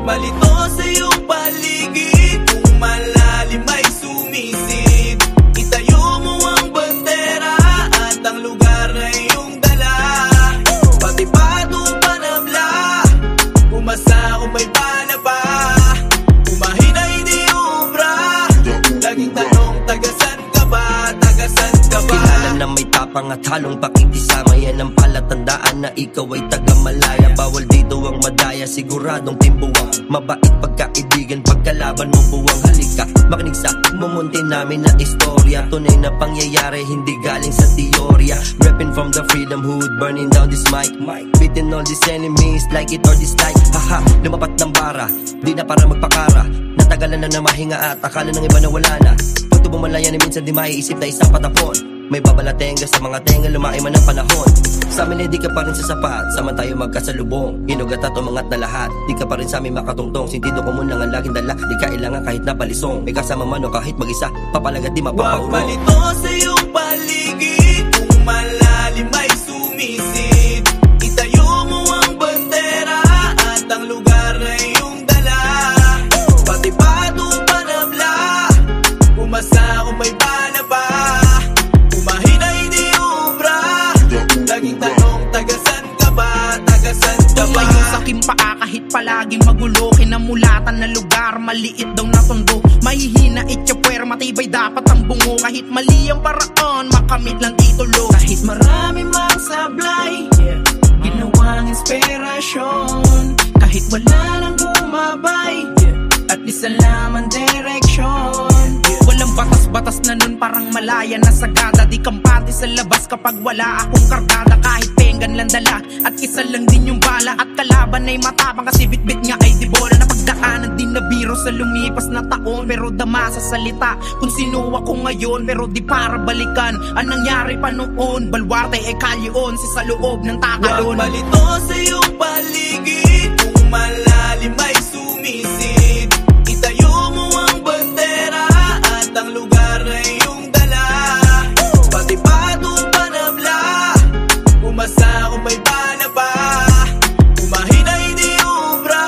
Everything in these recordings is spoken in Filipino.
malito sa iyong paligid. Kung malalim ay sumisid, itayo mo ang bandera at ang lugar na iyong dala. Pati pato panabla, umasa kung may bala pa. Umahina hindi ubra, laging tanong tagasan ka ba, tagasan ka ba? Kilala na may tapang at halong pakikisama, yan ang palatandaan na ikaw ay taga-Malaya. Bawal dito ang madaya, siguradong timbuwang mabait pagkaibigan, pagkalaban mo buwang. Halika, makinig sa mumunti namin na istorya, tunay na pangyayari, hindi galing sa teorya. Repping from the freedom hood, burning down this mic, beating all these enemies, like it or dislike. Haha, lumapat ng bara, di na para magpakara. Natagalan na mahinga at akala ng iba na wala na. Pag tubumalaya na minsan di maiisip na isang patapon. May babalatenga sa mga tenga, lumaki man ang panahon. Sa amin ay di ka pa rin sa sapat, sama tayo magkasalubong. Inugat at umangat na lahat, di ka pa rin sa amin makatungtong. Sintido ko muna ang laging dala, di kailangan kahit napalisong. May kasama man o kahit mag-isa, papalagat di mapapaurong. Huwag malito sa iyong paligid, kung malalim ay sumisid, itayo mo ang bandera at ang lugar na iyong dala. Pati pato panabla, umasa kung may bala pa. Umahina hindi ubra, laging tanong tagasan ka ba, tagasan ka ba? Tumayo sa kimpa kahit palaging magulo, kinamulatan na lugar, maliit daw na tondo. Mahihina itchapwer, matibay dapat ang bungo. Kahit mali ang paraan, makamit lang itulo. Kahit marami mang sablay, ginawang inspirasyon. Kahit wala lang gumabay, at isa lang ang direksyon. Walang batas-batas na nun, parang malaya na sagada. Di kampante sa labas kapag wala akong kargada. Kahit penggan lang dala, at isa lang din yung bala. At kalaban ay matapang kasi bitbit nga ay di bola. Napagdaanan din na biro sa lumipas na taon, pero dama sa salita kung sino ako ngayon, pero di para balikan ang nangyari pa noon. Balwarte ay kalyon, si sa loob ng tatalon. Huwag malito sa iyong paligid, kung malalim ay sumisid, itayo mo ang bandera at ang lugar na iyong dala. Pati pato panabla, umasa kung may bala pa. Umahina hindi ubra,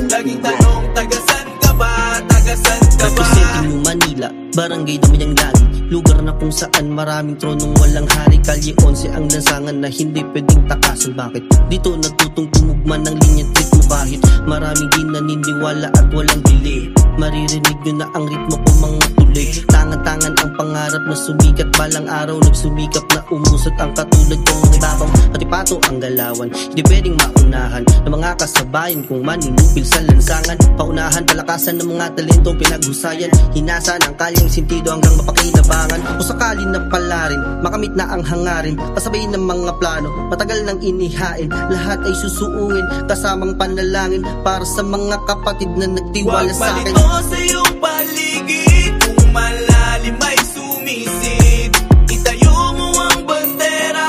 laging tanong tagasan ka ba, tagasan ka ba? Representing New Manila, barangay naman yung lagi, lugar na kung saan maraming tronong walang hari. Kalye 11 ang lansangan na hindi pwedeng takasan. Bakit? Dito natutong tumugma ng linya ritmo. Kahit maraming di naniniwala at walang bili, maririnig nyo na ang ritmo ko mga tuloy. Tangan-tangan ang pangarap na sumikat, balang araw nagsumikap na umusat ang katulad kong ibabaw. Pati pato ang galawan, hindi pwedeng maunahan ng mga kasabayan kung maninupil sa lansangan. Paunahan, palakasan ng mga talentong pinaghusayan, hinasan ang kalyang sintido hanggang mapakinabangan. O sakali na pala rin, makamit na ang hangarin, kasabay ng mga plano, matagal nang inihain. Lahat ay susuungin, kasamang panalangin para sa mga kapatid na nagtiwala sa akin. Huwag malito sa iyong paligid, kung malalim ay sumisid, itayo mo ang bandera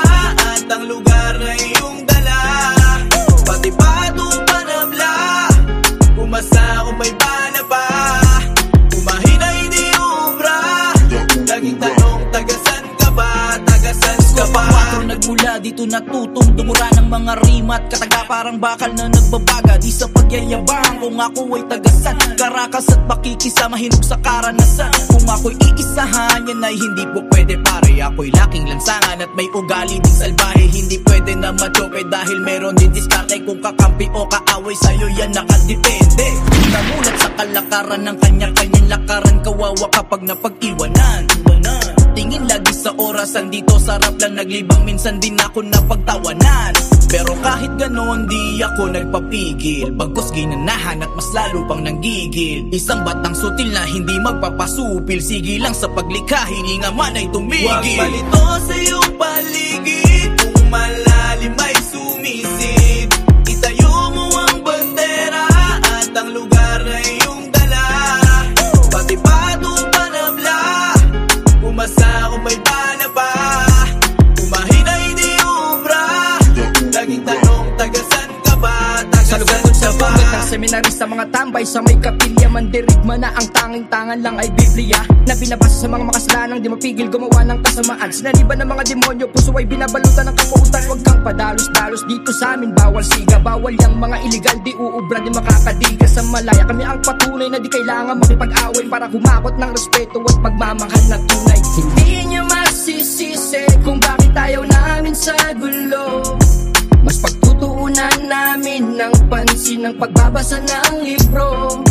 at ang lugar na iyong dala. Pati pato panabla, umasa kung may bala pa. Umahina hindi ubra, laging tanong tagasan ka ba, tagasan ka ba? Nagmula dito natutong dumura ng mga rima at kataga, parang bakal na nagbabaga. Di sa pagyayabang kung ako ay tagasan, Caracas at pakikisama, hinog sa karanasan. Kung ako'y iisahan, yan ay hindi po pwede pare. Ako'y laking lansangan at may ugali ding salbahe. Hindi pwede na machoke dahil meron din diskarte. Kung kakampi o kaaway sa'yo, yan nakadepende. Namulat sa kalakaran ng kanya-kanyang lakaran, kawawa kapag napag-iwanan. Tingin lagi sa orasan, dito sarap lang naglibang, minsan din ako napagtawanan. Pero kahit ganon di ako nagpapigil, bagkus ginanahan at mas lalo pang nanggigil. Isang batang sutil na hindi magpapasupil, sige lang sa paglikha, hininga man ay tumigil. Huwag malito sa iyong paligid, kung malalim ay sumisid, itayo mo ang bandera at ang lugar na iyong dala. Pati pato panabla, umasa kung may bala pa. Umahina hindi ubra, laging tanong tagasan ka ba, tagasan ka ba? seminary sa mga tambay sa may kapilya, mandirigma na ang tanging tangan lang ay Biblia na binabasa sa mga makasalanang di mapigil gumawa ng kasamaan. Sinaliban ng mga demonyo, puso ay binabalutan ng kapuutan. Huwag kang padalos-dalos dito sa amin, bawal siga, bawal yung mga illegal, di uubra, di makakadiga sa malaya. Kami ang patunay na di kailangan makipag-away para humakot ng respeto at magmamahal na tunay. Hindi nyo masisisi kung bakit ayaw namin sa gulo. Mas pagtutuunan namin ng pansin ng pagbabasa ng libro.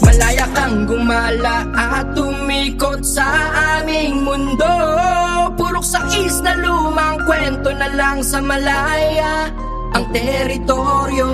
Malaya kang gumala at tumikot sa aming mundo. Purok sais na lumang kwento na lang sa malaya ang teritoryo.